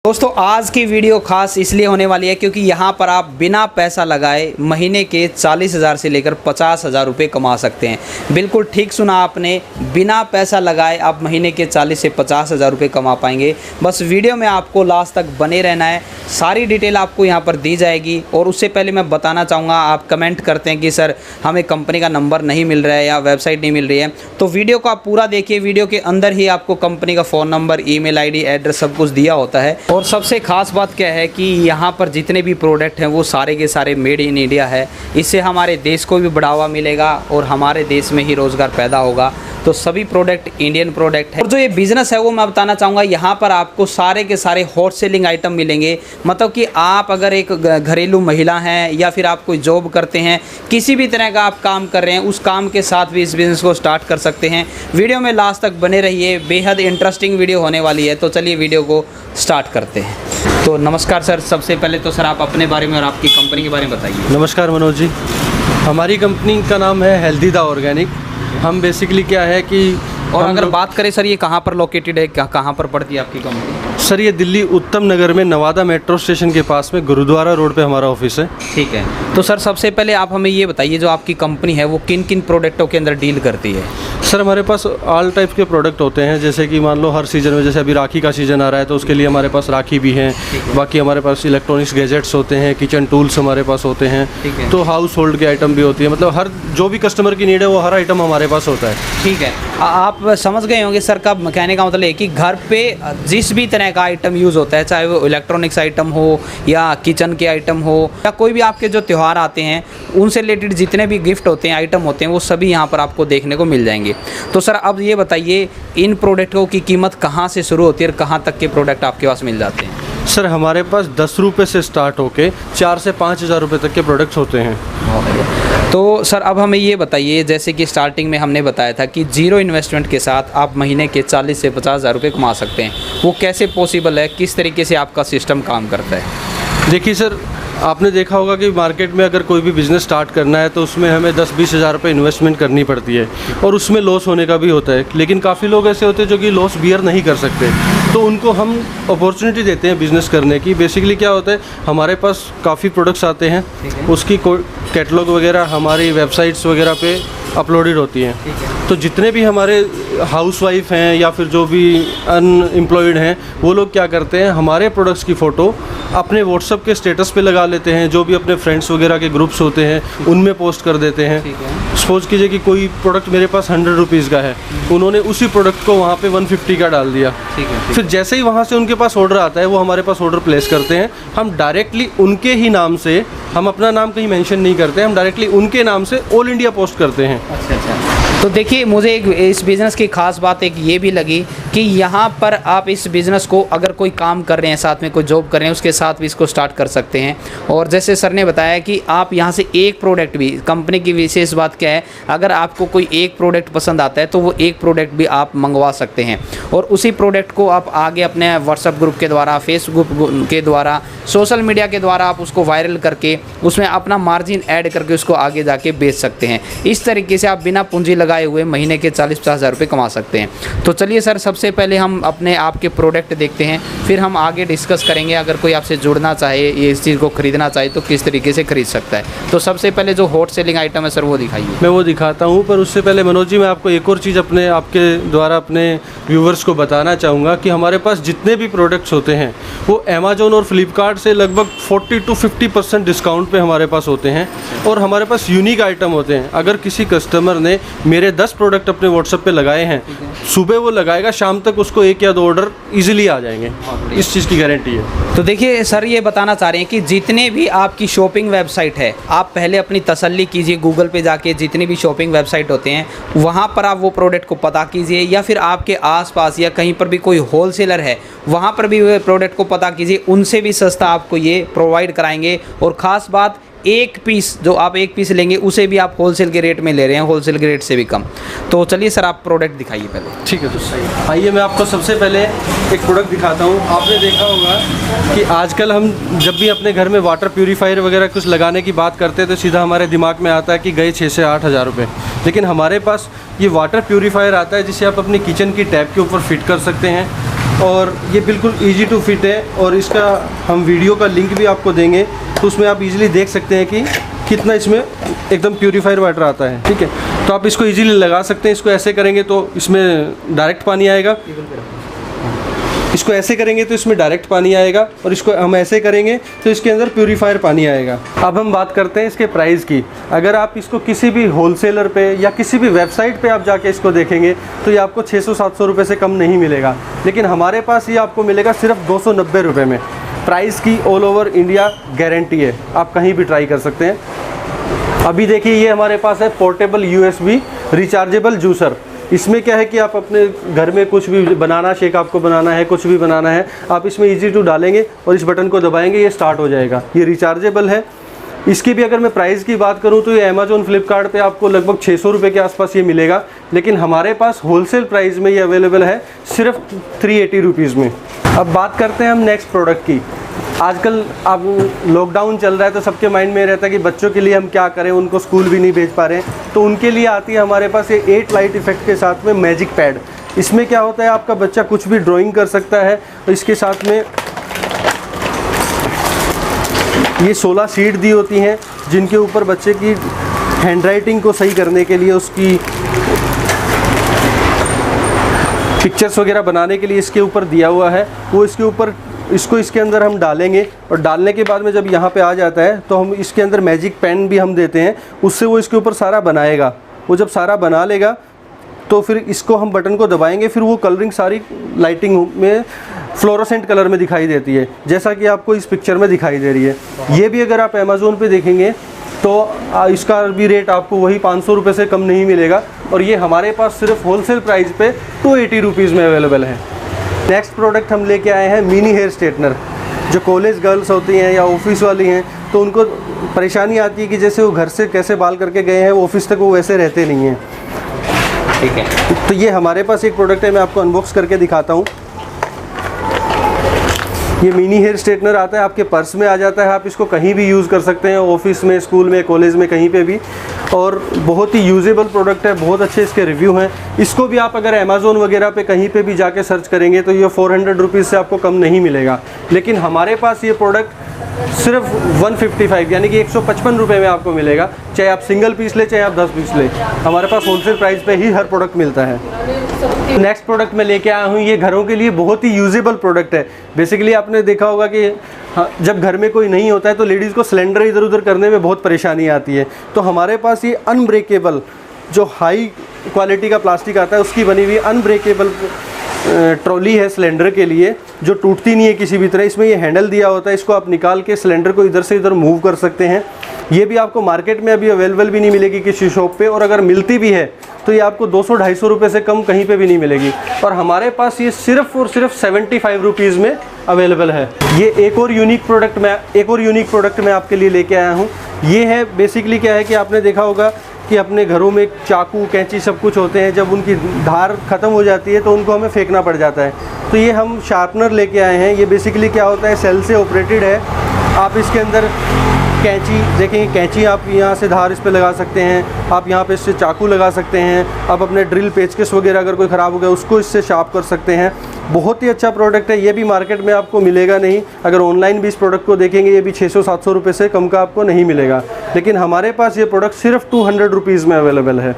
दोस्तों आज की वीडियो खास इसलिए होने वाली है क्योंकि यहाँ पर आप बिना पैसा लगाए महीने के 40,000 से लेकर 50,000 रुपये कमा सकते हैं। बिल्कुल ठीक सुना आपने, बिना पैसा लगाए आप महीने के 40 से 50,000 रुपये कमा पाएंगे। बस वीडियो में आपको लास्ट तक बने रहना है, सारी डिटेल आपको यहाँ पर दी जाएगी। और उससे पहले मैं बताना चाहूँगा, आप कमेंट करते हैं कि सर हमें कंपनी का नंबर नहीं मिल रहा है या वेबसाइट नहीं मिल रही है, तो वीडियो को आप पूरा देखिए। वीडियो के अंदर ही आपको कंपनी का phone number, email ID, address सब कुछ दिया होता है। और सबसे ख़ास बात क्या है कि यहाँ पर जितने भी प्रोडक्ट हैं वो सारे के सारे मेड इन इंडिया है। इससे हमारे देश को भी बढ़ावा मिलेगा और हमारे देश में ही रोज़गार पैदा होगा। तो सभी प्रोडक्ट इंडियन प्रोडक्ट है। और जो ये बिज़नेस है वो मैं बताना चाहूँगा, यहाँ पर आपको सारे के सारे हॉट सेलिंग आइटम मिलेंगे। मतलब कि आप अगर एक घरेलू महिला हैं या फिर आप कोई जॉब करते हैं, किसी भी तरह का आप काम कर रहे हैं, उस काम के साथ भी इस बिज़नेस को स्टार्ट कर सकते हैं। वीडियो में लास्ट तक बने रहिए, बेहद इंटरेस्टिंग वीडियो होने वाली है। तो चलिए वीडियो को स्टार्ट करते हैं। तो नमस्कार सर, सबसे पहले तो सर आप अपने बारे में और आपकी कंपनी के बारे में बताइए। नमस्कार मनोज जी, हमारी कंपनी का नाम है हेल्दी द ऑर्गेनिक। हम बेसिकली क्या है कि और अगर बात करें सर ये कहाँ पर लोकेटेड है, कहाँ पर पड़ती है आपकी कंपनी? सर ये दिल्ली उत्तम नगर में नवादा मेट्रो स्टेशन के पास में गुरुद्वारा रोड पे हमारा ऑफिस है। ठीक है, तो सर सबसे पहले आप हमें ये बताइए, जो आपकी कंपनी है वो किन किन प्रोडक्टों के अंदर डील करती है? सर हमारे पास ऑल टाइप के प्रोडक्ट होते हैं, जैसे कि मान लो हर सीज़न में, जैसे अभी राखी का सीज़न आ रहा है तो उसके लिए हमारे पास राखी भी हैं। बाकी हमारे पास इलेक्ट्रॉनिक्स गैजेट्स होते हैं, किचन टूल्स हमारे पास होते हैं, तो हाउस होल्ड के आइटम भी होती है। मतलब हर जो भी कस्टमर की नीड है वो हर आइटम हमारे पास होता है। ठीक है, आप समझ गए होंगे सर का कहने का मतलब है कि घर पे जिस भी तरह का आइटम यूज़ होता है, चाहे वो इलेक्ट्रॉनिक्स आइटम हो या किचन के आइटम हो या कोई भी आपके जो त्यौहार आते हैं उनसे रिलेटेड जितने भी गिफ्ट होते हैं, आइटम होते हैं, वो सभी यहाँ पर आपको देखने को मिल जाएंगे। तो सर अब ये बताइए, इन प्रोडक्टों की कीमत कहाँ से शुरू होती है और कहाँ तक के प्रोडक्ट आपके पास मिल जाते हैं? सर हमारे पास 10 रुपये से स्टार्ट होके 4 से 5,000 रुपये तक के प्रोडक्ट्स होते हैं। तो सर अब हमें ये बताइए, जैसे कि स्टार्टिंग में हमने बताया था कि जीरो इन्वेस्टमेंट के साथ आप महीने के 40 से 50,000 रुपये कमा सकते हैं, वो कैसे पॉसिबल है, किस तरीके से आपका सिस्टम काम करता है? देखिए सर, आपने देखा होगा कि मार्केट में अगर कोई भी बिज़नेस स्टार्ट करना है तो उसमें हमें 10-20 हज़ार रुपये इन्वेस्टमेंट करनी पड़ती है और उसमें लॉस होने का भी होता है। लेकिन काफ़ी लोग ऐसे होते हैं जो कि लॉस बियर नहीं कर सकते, तो उनको हम अपॉर्चुनिटी देते हैं बिज़नेस करने की। बेसिकली क्या होता है, हमारे पास काफ़ी प्रोडक्ट्स आते हैं, उसकी कैटलॉग वगैरह हमारी वेबसाइट्स वगैरह पे अपलोडेड होती हैं। तो जितने भी हमारे हाउसवाइफ हैं या फिर जो भी अनएम्प्लॉयड हैं, वो लोग क्या करते हैं, हमारे प्रोडक्ट्स की फ़ोटो अपने व्हाट्सएप के स्टेटस पे लगा लेते हैं। जो भी अपने फ्रेंड्स वगैरह के ग्रुप्स होते हैं उनमें पोस्ट कर देते हैं। सपोज कीजिए कि कोई प्रोडक्ट मेरे पास 100 रुपीज़ का है, उन्होंने उसी प्रोडक्ट को वहाँ पे 150 का डाल दिया। फिर जैसे ही वहाँ से उनके पास ऑर्डर आता है, वो हमारे पास ऑर्डर प्लेस करते हैं। हम डायरेक्टली उनके ही नाम से, हम अपना नाम कहीं मेंशन नहीं करते, हम डायरेक्टली उनके नाम से ऑल इंडिया पोस्ट करते हैं। अच्छा। तो देखिए, मुझे इस बिज़नेस की ख़ास बात एक ये भी लगी कि यहाँ पर आप इस बिज़नेस को अगर कोई काम कर रहे हैं, साथ में कोई जॉब कर रहे हैं, उसके साथ भी इसको स्टार्ट कर सकते हैं। और जैसे सर ने बताया कि आप यहाँ से एक प्रोडक्ट भी, कंपनी की विशेष बात क्या है, अगर आपको कोई एक प्रोडक्ट पसंद आता है तो वो एक प्रोडक्ट भी आप मंगवा सकते हैं और उसी प्रोडक्ट को आप आगे अपने व्हाट्सएप ग्रुप के द्वारा, फेसबुक के द्वारा, सोशल मीडिया के द्वारा आप उसको वायरल करके उसमें अपना मार्जिन ऐड करके उसको आगे जाके बेच सकते हैं। इस तरीके से आप बिना पूंजी लगाए हुए महीने के 40-50 हज़ार रुपये कमा सकते हैं। तो चलिए सर, सबसे पहले हम अपने आपके प्रोडक्ट देखते हैं, फिर हम आगे डिस्कस करेंगे। अगर कोई आपसे जुड़ना चाहे, ये इस चीज़ को ख़रीदना चाहे तो किस तरीके से खरीद सकता है। तो सबसे पहले जो हॉट सेलिंग आइटम है सर, वो दिखाइए। मैं वो दिखाता हूँ, पर उससे पहले मनोज जी मैं आपको एक और चीज़ आपके द्वारा अपने व्यूवर्स को बताना चाहूँगा कि हमारे पास जितने भी प्रोडक्ट्स होते हैं वो अमेजोन और फ्लिपकार्ट से लगभग 40 to 50% डिस्काउंट पे हमारे पास होते हैं और हमारे पास यूनिक आइटम होते हैं। अगर किसी कस्टमर ने मेरे 10 प्रोडक्ट अपने व्हाट्सएप पे लगाए हैं, सुबह वो लगाएगा, शाम तक उसको 1 या 2 ऑर्डर ईजिली आ जाएंगे। इस चीज़ की गारंटी है। तो देखिए सर, ये बताना चाह रहे हैं कि जितने भी आपकी शॉपिंग वेबसाइट है, आप पहले अपनी तसल्ली कीजिए, गूगल पे जाके जितनी भी शॉपिंग वेबसाइट होते हैं वहाँ पर आप वो प्रोडक्ट को पता कीजिए, या फिर आपके आसपास या कहीं पर भी कोई होलसेलर है वहाँ पर भी वो प्रोडक्ट को पता कीजिए, उनसे भी सस्ता आपको ये प्रोवाइड कराएंगे। और ख़ास बात, एक पीस जो आप एक पीस लेंगे उसे भी आप होलसेल के रेट में ले रहे हैं, होलसेल के रेट से भी कम। तो चलिए सर, आप प्रोडक्ट दिखाइए पहले। ठीक है, तो सही। आइए मैं आपको सबसे पहले एक प्रोडक्ट दिखाता हूँ। आपने देखा होगा कि आजकल हम जब भी अपने घर में वाटर प्यूरीफायर वगैरह कुछ लगाने की बात करते हैं तो सीधा हमारे दिमाग में आता है कि गए 6 से 8 हज़ार रुपये। लेकिन हमारे पास ये वाटर प्यूरीफायर आता है जिसे आप अपनी किचन की टैप के ऊपर फिट कर सकते हैं। और ये बिल्कुल इजी टू फिट है, और इसका हम वीडियो का लिंक भी आपको देंगे, तो उसमें आप इजीली देख सकते हैं कि कितना इसमें एकदम प्यूरीफायर वाटर आता है। ठीक है, तो आप इसको इजीली लगा सकते हैं। इसको ऐसे करेंगे तो इसमें डायरेक्ट पानी आएगा, इसको ऐसे करेंगे तो इसमें डायरेक्ट पानी आएगा, और इसको हम ऐसे करेंगे तो इसके अंदर प्यूरीफायर पानी आएगा। अब हम बात करते हैं इसके प्राइस की। अगर आप इसको किसी भी होलसेलर पे या किसी भी वेबसाइट पे आप जाके इसको देखेंगे तो ये आपको 600-700 रुपये से कम नहीं मिलेगा, लेकिन हमारे पास ये आपको मिलेगा सिर्फ 290 रुपये में। प्राइस की ऑल ओवर इंडिया गारंटी है, आप कहीं भी ट्राई कर सकते हैं। अभी देखिए ये हमारे पास है पोर्टेबल USB रिचार्जेबल जूसर। इसमें क्या है कि आप अपने घर में कुछ भी बनाना, शेक आपको बनाना है, कुछ भी बनाना है, आप इसमें इजी टू डालेंगे और इस बटन को दबाएंगे, ये स्टार्ट हो जाएगा। ये रिचार्जेबल है। इसकी भी अगर मैं प्राइस की बात करूं तो ये अमेज़ॉन फ्लिपकार्ट पे आपको लगभग 600 रुपये के आसपास ये मिलेगा, लेकिन हमारे पास होलसेल प्राइस में ये अवेलेबल है सिर्फ 380 रुपीज़ में। अब बात करते हैं हम नेक्स्ट प्रोडक्ट की। आजकल अब लॉकडाउन चल रहा है तो सबके माइंड में रहता है कि बच्चों के लिए हम क्या करें, उनको स्कूल भी नहीं भेज पा रहे हैं, तो उनके लिए आती है हमारे पास ये 8 लाइट इफेक्ट के साथ में मैजिक पैड। इसमें क्या होता है, आपका बच्चा कुछ भी ड्राइंग कर सकता है। इसके साथ में ये 16 शीट दी होती हैं, जिनके ऊपर बच्चे की हैंडराइटिंग को सही करने के लिए, उसकी पिक्चर्स वगैरह बनाने के लिए इसके ऊपर दिया हुआ है। वो इसके ऊपर इसको इसके अंदर हम डालेंगे, और डालने के बाद में जब यहाँ पे आ जाता है तो हम इसके अंदर मैजिक पेन भी हम देते हैं, उससे वो इसके ऊपर सारा बनाएगा। वो जब सारा बना लेगा तो फिर इसको हम बटन को दबाएंगे, फिर वो कलरिंग सारी लाइटिंग में फ्लोरोसेंट कलर में दिखाई देती है, जैसा कि आपको इस पिक्चर में दिखाई दे रही है। ये भी अगर आप अमेज़ोन पे देखेंगे तो इसका भी रेट आपको वही 500 रुपये से कम नहीं मिलेगा, और ये हमारे पास सिर्फ होलसेल प्राइस पे 280 रुपीज़ में अवेलेबल है। नेक्स्ट प्रोडक्ट हम लेके आए हैं मिनी हेयर स्ट्रेटनर। जो कॉलेज गर्ल्स होती हैं या ऑफिस वाली हैं, तो उनको परेशानी आती है कि जैसे वो घर से कैसे बाल करके गए हैं, वो ऑफिस तक वो वैसे रहते नहीं हैं। ठीक है, तो ये हमारे पास एक प्रोडक्ट है, मैं आपको अनबॉक्स करके दिखाता हूँ। ये मिनी हेयर स्ट्रेटनर आता है, आपके पर्स में आ जाता है, आप इसको कहीं भी यूज़ कर सकते हैं, ऑफिस में, स्कूल में, कॉलेज में, कहीं पे भी, और बहुत ही यूजेबल प्रोडक्ट है। बहुत अच्छे इसके रिव्यू हैं। इसको भी आप अगर अमेज़ोन वगैरह पे कहीं पे भी जाके सर्च करेंगे तो ये 400 रुपीज़ से आपको कम नहीं मिलेगा, लेकिन हमारे पास ये प्रोडक्ट सिर्फ 155 यानी कि 155 रुपये में आपको मिलेगा। चाहे आप सिंगल पीस ले, चाहे आप 10 पीस ले, हमारे पास होलसेल प्राइस पे ही हर प्रोडक्ट मिलता है। नेक्स्ट प्रोडक्ट मैं लेके आया हूँ, ये घरों के लिए बहुत ही यूजेबल प्रोडक्ट है। बेसिकली आपने देखा होगा कि जब घर में कोई नहीं होता है तो लेडीज़ को सिलेंडर इधर उधर करने में बहुत परेशानी आती है, तो हमारे पास ये अनब्रेकेबल, जो हाई क्वालिटी का प्लास्टिक आता है उसकी बनी हुई अनब्रेकेबल ट्रॉली है सिलेंडर के लिए, जो टूटती नहीं है किसी भी तरह। इसमें ये हैंडल दिया होता है, इसको आप निकाल के सिलेंडर को इधर से इधर मूव कर सकते हैं। ये भी आपको मार्केट में अभी अवेलेबल भी नहीं मिलेगी किसी शॉप पे, और अगर मिलती भी है तो ये आपको 200-250 रुपये से कम कहीं पे भी नहीं मिलेगी, और हमारे पास ये सिर्फ और सिर्फ 75 रुपीज़ में अवेलेबल है। ये एक और यूनिक प्रोडक्ट मैं आपके लिए लेके आया हूँ। ये है बेसिकली क्या है कि आपने देखा होगा कि अपने घरों में चाकू, कैंची सब कुछ होते हैं, जब उनकी धार ख़त्म हो जाती है तो उनको हमें फेंकना पड़ जाता है। तो ये हम शार्पनर लेके आए हैं। ये बेसिकली क्या होता है, सेल से ऑपरेटेड है। आप इसके अंदर कैंची देखेंगे, कैंची आप यहाँ से धार इस पे लगा सकते हैं, आप यहाँ पे इससे चाकू लगा सकते हैं, आप अपने ड्रिल पेचकस वगैरह अगर कोई ख़राब हो गया उसको इससे शार्प कर सकते हैं। बहुत ही अच्छा प्रोडक्ट है। ये भी मार्केट में आपको मिलेगा नहीं। अगर ऑनलाइन भी इस प्रोडक्ट को देखेंगे ये भी 600-700 रुपये से कम का आपको नहीं मिलेगा, लेकिन हमारे पास ये प्रोडक्ट सिर्फ 200 रुपीज़ में अवेलेबल है।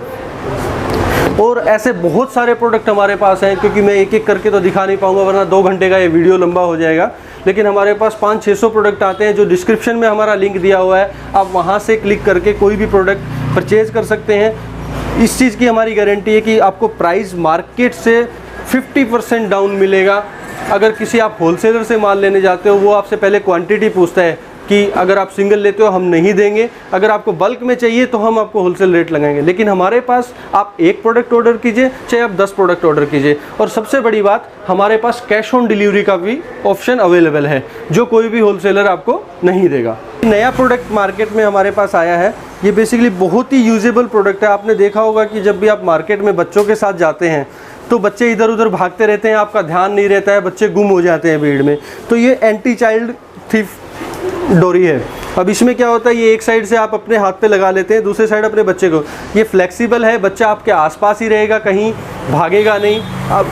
और ऐसे बहुत सारे प्रोडक्ट हमारे पास हैं, क्योंकि मैं एक एक करके तो दिखा नहीं पाऊँगा, वरना 2 घंटे का ये वीडियो लंबा हो जाएगा। लेकिन हमारे पास 500-600 प्रोडक्ट आते हैं, जो डिस्क्रिप्शन में हमारा लिंक दिया हुआ है, आप वहाँ से क्लिक करके कोई भी प्रोडक्ट परचेज़ कर सकते हैं। इस चीज़ की हमारी गारंटी है कि आपको प्राइस मार्केट से 50% डाउन मिलेगा। अगर किसी आप होलसेलर से माल लेने जाते हो, वो आपसे पहले क्वांटिटी पूछता है कि अगर आप सिंगल लेते हो हम नहीं देंगे, अगर आपको बल्क में चाहिए तो हम आपको होलसेल रेट लगाएंगे। लेकिन हमारे पास आप एक प्रोडक्ट ऑर्डर कीजिए, चाहे आप 10 प्रोडक्ट ऑर्डर कीजिए, और सबसे बड़ी बात, हमारे पास कैश ऑन डिलीवरी का भी ऑप्शन अवेलेबल है, जो कोई भी होलसेलर आपको नहीं देगा। नया प्रोडक्ट मार्केट में हमारे पास आया है। ये बेसिकली बहुत ही यूजेबल प्रोडक्ट है। आपने देखा होगा कि जब भी आप मार्केट में बच्चों के साथ जाते हैं तो बच्चे इधर उधर भागते रहते हैं, आपका ध्यान नहीं रहता है, बच्चे गुम हो जाते हैं भीड़ में। तो ये एंटी चाइल्ड थीफ डोरी है। अब इसमें क्या होता है, ये एक साइड से आप अपने हाथ पे लगा लेते हैं, दूसरे साइड अपने बच्चे को। ये फ्लेक्सिबल है, बच्चा आपके आसपास ही रहेगा, कहीं भागेगा नहीं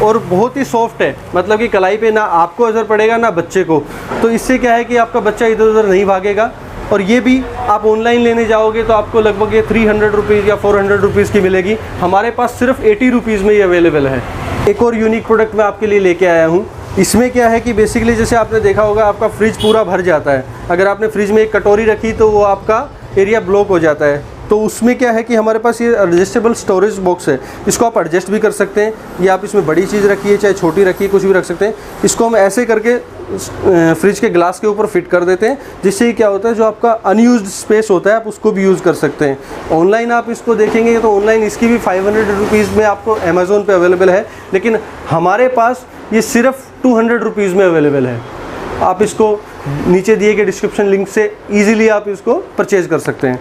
और बहुत ही सॉफ्ट है, मतलब कि कलाई पे ना आपको असर पड़ेगा ना बच्चे को। तो इससे क्या है कि आपका बच्चा इधर उधर नहीं भागेगा। और ये भी आप ऑनलाइन लेने जाओगे तो आपको लगभग ये 300 रुपीज़ या 400 रुपीज़ की मिलेगी। हमारे पास सिर्फ 80 रुपीज़ में ये अवेलेबल है। एक और यूनिक प्रोडक्ट मैं आपके लिए लेके आया हूँ। इसमें क्या है कि बेसिकली जैसे आपने देखा होगा आपका फ्रिज पूरा भर जाता है, अगर आपने फ्रिज में एक कटोरी रखी तो वो आपका एरिया ब्लॉक हो जाता है। तो उसमें क्या है कि हमारे पास ये एडजस्टेबल स्टोरेज बॉक्स है, इसको आप एडजस्ट भी कर सकते हैं, या आप इसमें बड़ी चीज़ रखिए चाहे छोटी रखिए कुछ भी रख सकते हैं। इसको हम ऐसे करके फ्रिज के ग्लास के ऊपर फिट कर देते हैं, जिससे क्या होता है जो आपका अनयूज्ड स्पेस होता है आप उसको भी यूज़ कर सकते हैं। ऑनलाइन आप इसको देखेंगे तो ऑनलाइन इसकी भी 500 रुपीज़ में आपको अमेज़ोन पे अवेलेबल है, लेकिन हमारे पास ये सिर्फ 200 रुपीज़ में अवेलेबल है। आप इसको नीचे दिए गए डिस्क्रिप्शन लिंक से ईजिली आप इसको परचेज कर सकते हैं।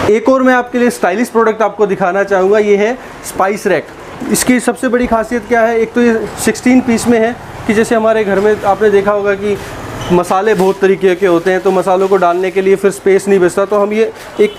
एक और मैं आपके लिए स्टाइलिश प्रोडक्ट आपको दिखाना चाहूँगा, ये है स्पाइस रैक। इसकी सबसे बड़ी खासियत क्या है, एक तो ये 16 पीस में है कि जैसे हमारे घर में आपने देखा होगा कि मसाले बहुत तरीके के होते हैं, तो मसालों को डालने के लिए फिर स्पेस नहीं बचता, तो हम ये एक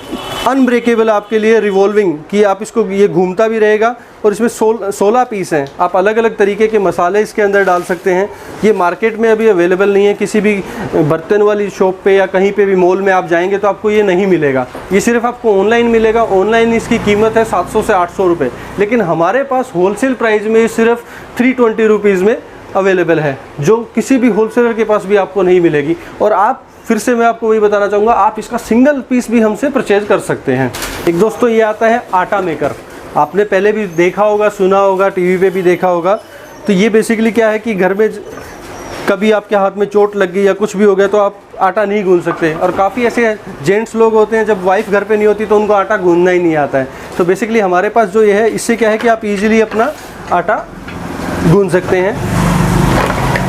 अनब्रेकेबल आपके लिए रिवॉल्विंग कि आप इसको ये घूमता भी रहेगा। और इसमें 16 पीस हैं, आप अलग अलग तरीके के मसाले इसके अंदर डाल सकते हैं। ये मार्केट में अभी अवेलेबल नहीं है, किसी भी बर्तन वाली शॉप पे या कहीं पे भी मॉल में आप जाएंगे तो आपको ये नहीं मिलेगा, ये सिर्फ आपको ऑनलाइन मिलेगा। ऑनलाइन इसकी कीमत है 700 से 800 रुपये, लेकिन हमारे पास होलसेल प्राइस में सिर्फ 320 रुपीज़ में अवेलेबल है, जो किसी भी होलसेलर के पास भी आपको नहीं मिलेगी। और आप फिर से मैं आपको वही बताना चाहूँगा, आप इसका सिंगल पीस भी हमसे परचेज कर सकते हैं। एक दोस्तों ये आता है आटा मेकर, आपने पहले भी देखा होगा, सुना होगा, टीवी पे भी देखा होगा। तो ये बेसिकली क्या है कि घर में कभी आपके हाथ में चोट लग गई या कुछ भी हो गया तो आप आटा नहीं गूंद सकते, और काफ़ी ऐसे जेंट्स लोग होते हैं जब वाइफ घर पे नहीं होती तो उनको आटा गूंदना ही नहीं आता है। तो बेसिकली हमारे पास जो ये है, इससे क्या है कि आप इजीली अपना आटा गूंद सकते हैं।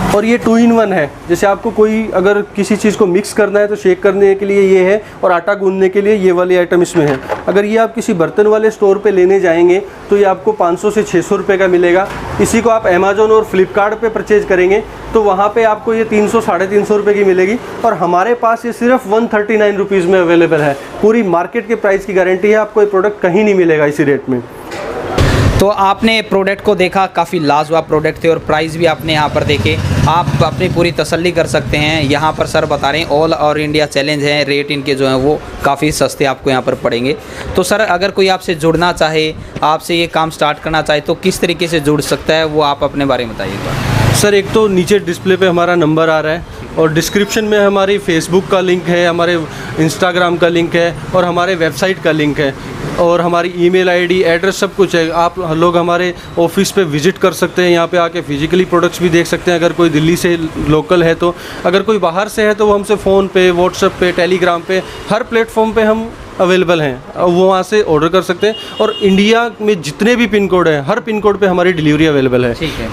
और ये 2 in 1 है, जैसे आपको कोई अगर किसी चीज़ को मिक्स करना है तो शेक करने के लिए ये है, और आटा गूंदने के लिए ये वाली आइटम इसमें है। अगर ये आप किसी बर्तन वाले स्टोर पे लेने जाएंगे तो ये आपको 500 से 600 रुपये का मिलेगा। इसी को आप अमेज़ोन और फ्लिपकार्ट पे परचेज करेंगे तो वहाँ पे आपको ये 300 साढ़े 300 रुपये की मिलेगी, और हमारे पास ये सिर्फ 139 रुपीज़ में अवेलेबल है। पूरी मार्केट के प्राइस की गारंटी है, आपको ये प्रोडक्ट कहीं नहीं मिलेगा इसी रेट में। तो आपने प्रोडक्ट को देखा, काफ़ी लाजवाब प्रोडक्ट थे और प्राइस भी आपने यहाँ पर देखे, आप अपनी पूरी तसल्ली कर सकते हैं। यहाँ पर सर बता रहे हैं ऑल ओवर इंडिया चैलेंज है, रेट इनके जो हैं वो काफ़ी सस्ते आपको यहाँ पर पड़ेंगे। तो सर अगर कोई आपसे जुड़ना चाहे, आपसे ये काम स्टार्ट करना चाहे तो किस तरीके से जुड़ सकता है, वो आप अपने बारे में बताइएगा। सर एक तो नीचे डिस्प्ले पे हमारा नंबर आ रहा है, और डिस्क्रिप्शन में हमारी फेसबुक का लिंक है, हमारे इंस्टाग्राम का लिंक है, और हमारे वेबसाइट का लिंक है, और हमारी ईमेल आईडी, एड्रेस सब कुछ है। आप लोग हमारे ऑफिस पे विज़िट कर सकते हैं, यहाँ पे आके फिजिकली प्रोडक्ट्स भी देख सकते हैं अगर कोई दिल्ली से लोकल है तो। अगर कोई बाहर से है तो वो हमसे फ़ोन पे, व्हाट्सएप पे, टेलीग्राम पे, हर प्लेटफॉर्म पे हम अवेलेबल हैं, वो वहाँ से ऑर्डर कर सकते हैं। और इंडिया में जितने भी पिन कोड हैं, हर पिन कोड पे हमारी डिलीवरी अवेलेबल है। ठीक है।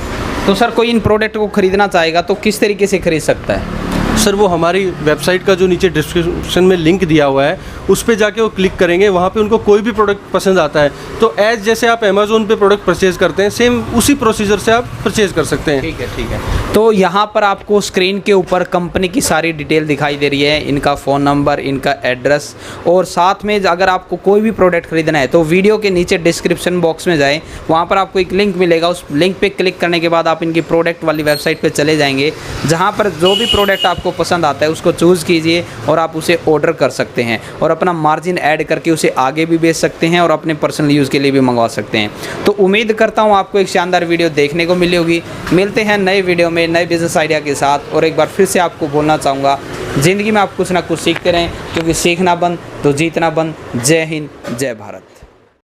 तो सर कोई इन प्रोडक्ट को ख़रीदना चाहेगा तो किस तरीके से ख़रीद सकता है? सर वो हमारी वेबसाइट का जो नीचे डिस्क्रिप्शन में लिंक दिया हुआ है उस पे जाके वो क्लिक करेंगे, वहाँ पे उनको कोई भी प्रोडक्ट पसंद आता है तो एज जैसे आप अमेज़ोन पे प्रोडक्ट परचेज़ करते हैं सेम उसी प्रोसीजर से आप परचेज़ कर सकते हैं। ठीक है, ठीक है। तो यहाँ पर आपको स्क्रीन के ऊपर कंपनी की सारी डिटेल दिखाई दे रही है, इनका फ़ोन नंबर, इनका एड्रेस, और साथ में अगर आपको कोई भी प्रोडक्ट खरीदना है तो वीडियो के नीचे डिस्क्रिप्शन बॉक्स में जाएँ, वहाँ पर आपको एक लिंक मिलेगा, उस लिंक पर क्लिक करने के बाद आप इनकी प्रोडक्ट वाली वेबसाइट पर चले जाएंगे, जहाँ पर जो भी प्रोडक्ट आपको पसंद आता है उसको चूज़ कीजिए और आप उसे ऑर्डर कर सकते हैं, और अपना मार्जिन ऐड करके उसे आगे भी बेच सकते हैं और अपने पर्सनल यूज़ के लिए भी मंगवा सकते हैं। तो उम्मीद करता हूँ आपको एक शानदार वीडियो देखने को मिली होगी। मिलते हैं नए वीडियो में नए बिजनेस आइडिया के साथ। और एक बार फिर से आपको बोलना चाहूँगा, ज़िंदगी में आप कुछ ना कुछ सीखते रहें, क्योंकि सीखना बंद तो जीतना बंद। जय हिंद, जय भारत।